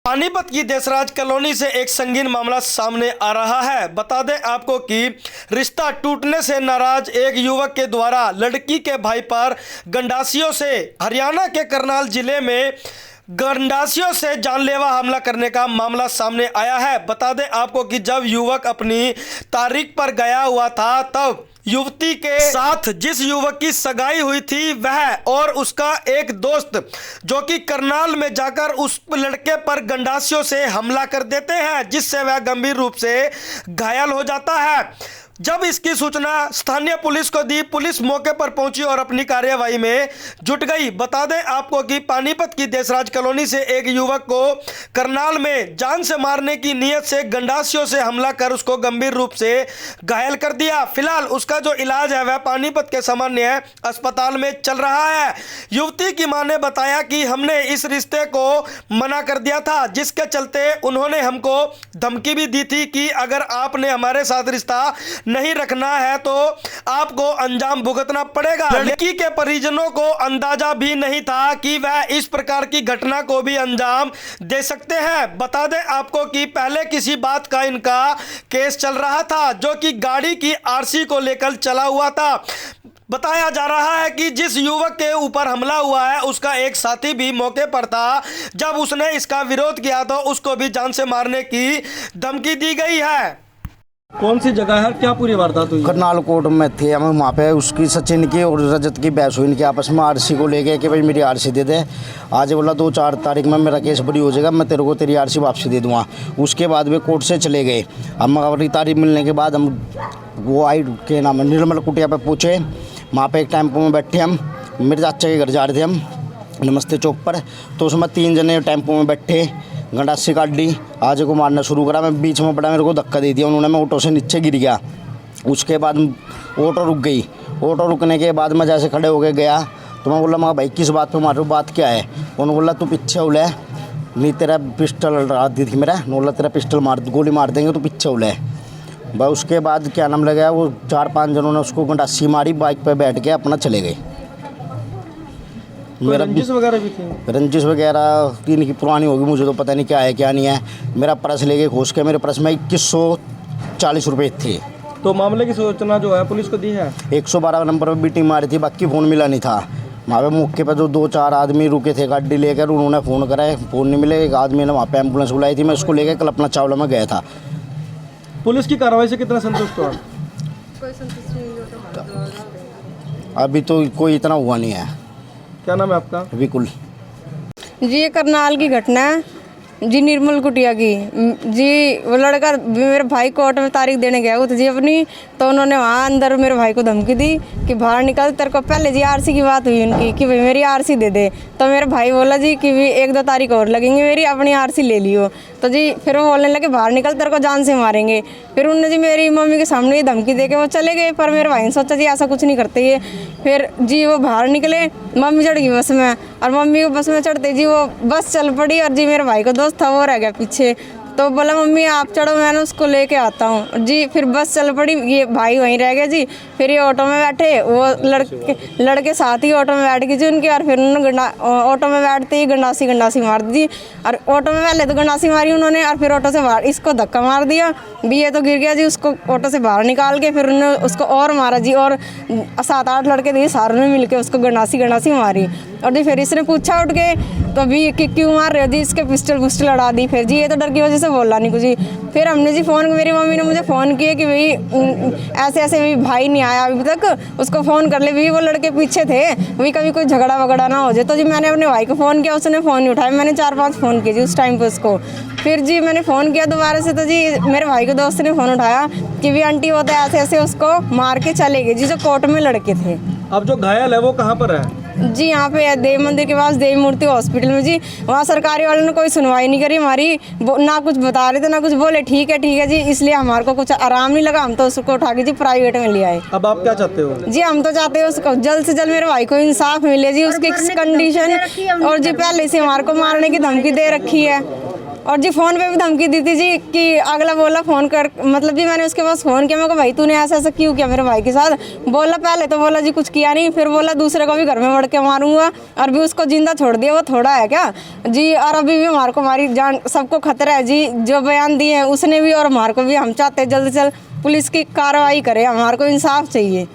पानीपत की देशराज कॉलोनी से एक संगीन मामला सामने आ रहा है। बता दें आपको कि रिश्ता टूटने से नाराज एक युवक के द्वारा लड़की के भाई पर गंडासियों से हरियाणा के करनाल जिले में गंडासियों से जानलेवा हमला करने का मामला सामने आया है। बता दें आपको कि जब युवक अपनी तारीख पर गया हुआ था तब युवती के साथ जिस युवक की सगाई हुई थी वह और उसका एक दोस्त जो कि करनाल में जाकर उस लड़के पर गंडासियों से हमला कर देते हैं, जिससे वह गंभीर रूप से घायल हो जाता है। जब इसकी सूचना स्थानीय पुलिस को दी, पुलिस मौके पर पहुंची और अपनी कार्यवाही में जुट गई। बता दें आपको कि पानीपत की देशराज कॉलोनी से एक युवक को करनाल में जान से मारने की नीयत से गंडासियों से हमला कर उसको गंभीर रूप से घायल कर दिया। फिलहाल उसका जो इलाज है वह पानीपत के सामान्य अस्पताल में चल रहा है। युवती की मां ने बताया कि हमने इस रिश्ते को मना कर दिया था, जिसके चलते उन्होंने हमको धमकी भी दी थी कि अगर आपने हमारे साथ रिश्ता नहीं रखना है तो आपको अंजाम भुगतना पड़ेगा। लड़की के परिजनों को अंदाजा भी नहीं था कि वह इस प्रकार की घटना को भी अंजाम दे सकते हैं। बता दें आपको कि पहले किसी बात का इनका केस चल रहा था जो कि गाड़ी की आरसी को लेकर चला हुआ था। बताया जा रहा है कि जिस युवक के ऊपर हमला हुआ है उसका एक साथी भी मौके पर था। जब उसने इसका विरोध किया तो उसको भी जान से मारने की धमकी दी गई है। कौन सी जगह है, क्या पूरी वारदात हुई? करनाल कोर्ट में थे हम, वहाँ पे उसकी सचिन की और रजत की बहस हुई इनके आपस में आरसी को लेके कि भाई मेरी आरसी दे दे। आज बोला 2-4 तारीख में मेरा केस बड़ी हो जाएगा, मैं तेरे को तेरी आरसी वापसी दे दूँगा। उसके बाद वे कोर्ट से चले गए। हम अगली तारीख मिलने के बाद हम वो आई के नाम है निर्मल कुटिया पे पूछे। वहाँ पे एक टेम्पो में बैठे हम, मेरे चाचा के घर जा रहे थे हम नमस्ते चौक पर, तो उसमें 3 जने टेम्पो में बैठे गंडासी काट दी। आज को मारना शुरू करा, मैं बीच में पड़ा, मेरे को धक्का दे दिया उन्होंने, मैं ऑटो से नीचे गिर गया। उसके बाद ऑटो रुक गई। ऑटो रुकने के बाद मैं जैसे खड़े होके गया तो मैं बोला भाई किस बात पे मार रहे हो, बात क्या है? उन्होंने बोला तू पीछे उले, नहीं तेरा पिस्टल लड़ा दी थी मेरा, बोला तेरा पिस्टल मार गोली मार देंगे तो पीछे उले भाई। उसके बाद क्या नाम लगा, वो 4-5 जनों ने उसको गंडासी मारी, बाइक पर बैठ के अपना चले गए। मेरा रंजिश वगैरह भी थी? रंजिश वगैरह इनकी पुरानी होगी, मुझे तो पता नहीं क्या है क्या नहीं है। मेरा पर्स लेके खोज के मेरे पर्स में 2140 रुपये थे। तो मामले की सूचना जो है पुलिस को दी है? 112 नंबर पर भी टीम मारी थी, बाकी फ़ोन मिला नहीं था। वहाँ पे मौके पर जो 2-4 आदमी रुके थे गाड़ी लेकर, उन्होंने फ़ोन करा, फ़ोन नहीं मिले। एक आदमी ने वहाँ पर एम्बुलेंस बुलाई थी, मैं उसको लेकर कल्पना चावला में गया था। पुलिस की कार्रवाई से कितना संतुष्ट हो? अभी तो कोई इतना हुआ नहीं है। क्या नाम है आपका? बिल्कुल जी, ये करनाल की घटना है जी, निर्मल कुटिया की जी। वो लड़का मेरे भाई कोर्ट में तारीख देने गया वो जी अपनी, तो उन्होंने वहाँ अंदर मेरे भाई को धमकी दी कि बाहर निकल, तेरे को पहले जी आरसी की बात हुई उनकी कि भाई मेरी आरसी दे दे। तो मेरा भाई बोला जी कि भी 1-2 तारीख और लगेंगे मेरी, अपनी आरसी ले लियो। तो जी फिर वो बोलने लगे बाहर निकल, तेरे को जान से मारेंगे। फिर उन्होंने जी मेरी मम्मी के सामने ये धमकी दे के वो चले गए, पर मेरे भाई ने सोचा जी ऐसा कुछ नहीं करते ये। फिर जी वो बाहर निकले, मम्मी चढ़ गई बस में, और मम्मी को बस में चढ़ते जी वो बस चल पड़ी, और जी मेरे भाई को दोस्त था वो रह गया पीछे। तो बोला मम्मी आप चढ़ो, मैंने उसको लेके आता हूँ जी। फिर बस चल पड़ी, ये भाई वहीं रह गया जी। फिर ये ऑटो में बैठे, वो लड़के साथ ही ऑटो में बैठ गई जी उनके, और फिर उन्होंने ऑटो में बैठते ही गंडासी मार दी। और ऑटो में पहले तो गंडासी मारी उन्होंने, और फिर ऑटो से बाहर इसको धक्का मार दिया भी, ये तो गिर गया जी। उसको ऑटो से बाहर निकाल के फिर उन्होंने उसको और मारा जी, और 7-8 लड़के थे सारों ने मिलकर उसको गंडासी मारी। और जी फिर इसने पूछा उठ के तो अभी कि क्यों मार रहे हो जी, इसके पिस्टल लड़ा दी। फिर जी ये तो डर की वजह से बोला नहीं कुछ जी। फिर हमने जी फ़ोन, मेरी मम्मी ने मुझे फ़ोन किया कि भाई ऐसे भी भाई नहीं आया अभी तक, उसको फ़ोन कर ले भी, वो लड़के पीछे थे वही, कभी कोई झगड़ा वगड़ा ना हो जाए। तो जी मैंने अपने भाई को फ़ोन किया, उसने फ़ोन नहीं उठाया। मैंने 4-5 फ़ोन किए जी उस टाइम पर उसको। फिर जी मैंने फ़ोन किया दोबारा से, तो जी मेरे भाई के दोस्त ने फ़ोन उठाया कि भी आंटी वो तो ऐसे उसको मार के चले गए जी, जो कोर्ट में लड़के थे। अब जो घायल है वो कहाँ पर है? जी यहाँ पे देव मंदिर के पास देवी मूर्ति हॉस्पिटल में जी। वहाँ सरकारी वालों ने कोई सुनवाई नहीं करी हमारी, ना कुछ बता रहे थे ना कुछ बोले। ठीक है जी, इसलिए हमारे को कुछ आराम नहीं लगा, हम तो उसको उठा के जी प्राइवेट में ले आए। अब आप क्या चाहते हो? जी हम तो चाहते हैं उसको जल्द से जल्द मेरे भाई को इंसाफ मिले जी। उसकी कंडीशन और जी पहले से हमारे को मारने की धमकी दे रखी है। और जी फ़ोन पे भी धमकी दी थी जी कि अगला बोला फ़ोन कर, मतलब जी मैंने उसके पास फ़ोन किया, मैं कहा भाई तूने ऐसा ऐसा क्यों किया मेरे भाई के साथ। बोला पहले तो बोला जी कुछ किया नहीं, फिर बोला दूसरे को भी घर में मर के मारूंगा, और भी उसको जिंदा छोड़ दिया, वो थोड़ा है क्या जी। और अभी भी हमारे को हमारी जान सबको खतरा है जी, जो बयान दिए हैं उसने भी और हमारे को भी। हम चाहते हैं जल्द से जल्द पुलिस की कार्रवाई करे, हमारे को इंसाफ चाहिए।